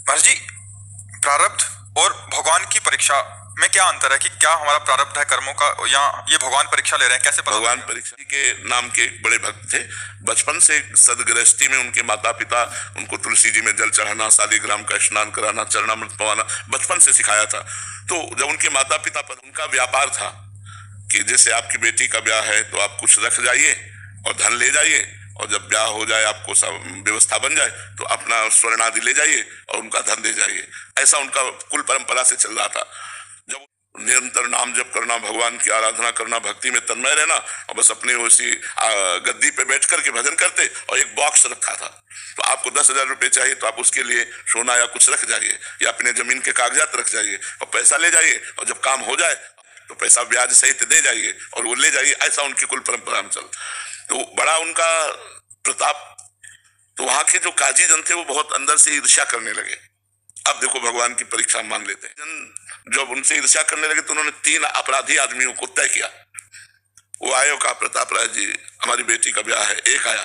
महर्षि जी, प्रारब्ध और भगवान की परीक्षा में क्या अंतर है? कि क्या हमारा प्रारब्ध है कर्मों का, या ये भगवान परीक्षा ले रहे हैं? कैसे पता भगवान लगेगा? परीक्षा जी के नाम के एक बड़े भक्त थे। बचपन से सदगृहस्थी में उनके माता पिता उनको तुलसी जी में जल चढ़ाना, शालिग्राम का स्नान कराना, चरणामृत पवाना बचपन से सिखाया था। तो जब उनके माता पिता पर उनका व्यापार था कि जैसे आपकी बेटी का ब्याह है तो आप कुछ रख जाइए और धन ले जाइए, और जब ब्याह हो जाए आपको सब व्यवस्था बन जाए तो अपना स्वर्ण आदि ले जाइए और उनका धन दे जाइए। ऐसा उनका कुल परंपरा से चल रहा था। जब निरंतर नाम जप करना, भगवान की आराधना करना, भक्ति में तन्मय रहना, और बस अपने उसी गद्दी पे बैठ करके भजन करते, और एक बॉक्स रखा था। तो आपको 10,000 रुपए चाहिए तो आप उसके लिए सोना या कुछ रख जाइए, या अपने जमीन के कागजात रख जाइए और पैसा ले जाइए, और जब काम हो जाए तो पैसा ब्याज सहित दे जाइए और वो ले जाइए। ऐसा उनकी कुल परंपरा में चल। तो बड़ा उनका प्रताप। तो वहां के जो काजी जन थे वो बहुत अंदर से ईर्ष्या करने लगे। अब देखो भगवान की परीक्षा मान लेते हैं। जन जब उनसे ईर्ष्या करने लगे तो उन्होंने 3 अपराधी आदमियों को तय किया। वो आए और कहा, प्रताप राय जी हमारी बेटी का ब्याह है। एक आया,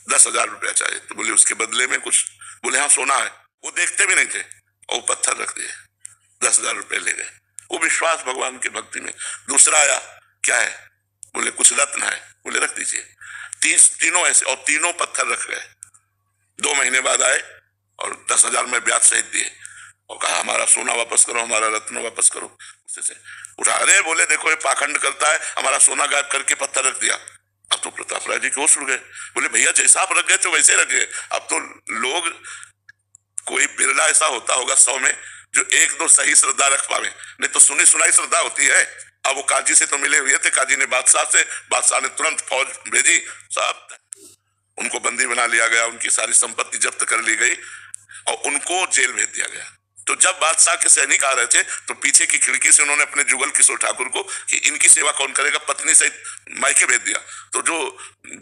10,000 रुपया चाहिए। तो बोले उसके बदले में कुछ? बोले हाँ सोना है। वो देखते भी नहीं थे और वो पत्थर रख दिए, 10,000 रुपये ले गए। वो विश्वास भगवान की भक्ति में। दूसरा आया, क्या है? बोले कुछ रत्न है। बोले रख दीजिए। तीनों ऐसे, और तीनों पत्थर रख गए। 2 महीने बाद आए और 10,000 में ब्याज सहित दिए और कहा हमारा सोना वापस करो, हमारा रत्न वापस करो। उससे से उठा, अरे बोले देखो ये पाखंड करता है, हमारा सोना गायब करके पत्थर रख दिया। अब तो प्रताप राय जी के होश उड़ गए। बोले भैया जैसा आप रख गए तो वैसे रख गए। अब तो लोग, कोई बिरला ऐसा होता होगा 100 में जो 1-2 सही श्रद्धा रख पावे, नहीं तो सुनी सुनाई श्रद्धा होती है। अब वो काजी से तो मिले हुए थे, काजी ने बादशाह से, बादशाह ने तुरंत फौज भेजी, सब उनको बंदी बना लिया गया, उनकी सारी संपत्ति जब्त कर ली गई और उनको जेल भेज दिया गया। तो जब बादशाह के सैनिक आ रहे थे तो पीछे की खिड़की से उन्होंने अपने जुगल किशोर ठाकुर को कि इनकी सेवा कौन करेगा, पत्नी सहित मायके भेज दिया। तो जो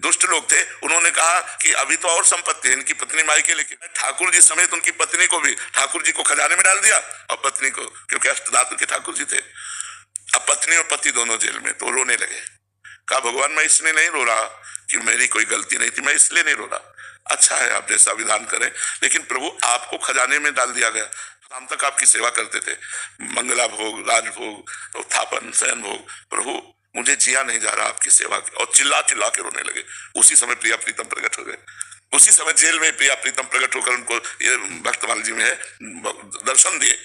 दुष्ट लोग थे उन्होंने कहा कि अभी तो और संपत्ति है, इनकी पत्नी मायके लेके, ठाकुर जी समेत उनकी पत्नी को भी, ठाकुर जी को खजाने में डाल दिया और पत्नी को, क्योंकि अष्टधातु के ठाकुर जी थे। अब पत्नी और पति दोनों जेल में। तो रोने लगे। कहा भगवान मैं इसलिए नहीं रो रहा कि मेरी कोई गलती नहीं थी, मैं इसलिए नहीं रो रहा। अच्छा है आप जैसा विधान करें, लेकिन प्रभु आपको खजाने में डाल दिया गया, शाम तक आपकी सेवा करते थे, मंगला भोग, राजभोग, उत्थापन, शयन भोग। प्रभु मुझे जिया नहीं जा रहा आपकी सेवा की। और चिल्ला चिल्ला के रोने लगे। उसी समय प्रिया प्रीतम प्रकट हो गए। उसी समय जेल में प्रिया प्रीतम प्रकट होकर उनको, ये भक्तमाल जी में है, दर्शन दिए।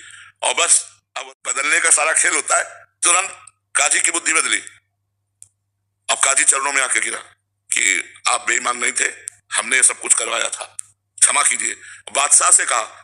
और बस अब बदलने का सारा खेल होता है। तुरंत काजी की बुद्धि बदली। अब काजी चरणों में आके गिरा कि आप बेईमान नहीं थे, हमने सब कुछ करवाया था, क्षमा कीजिए। बादशाह से कहा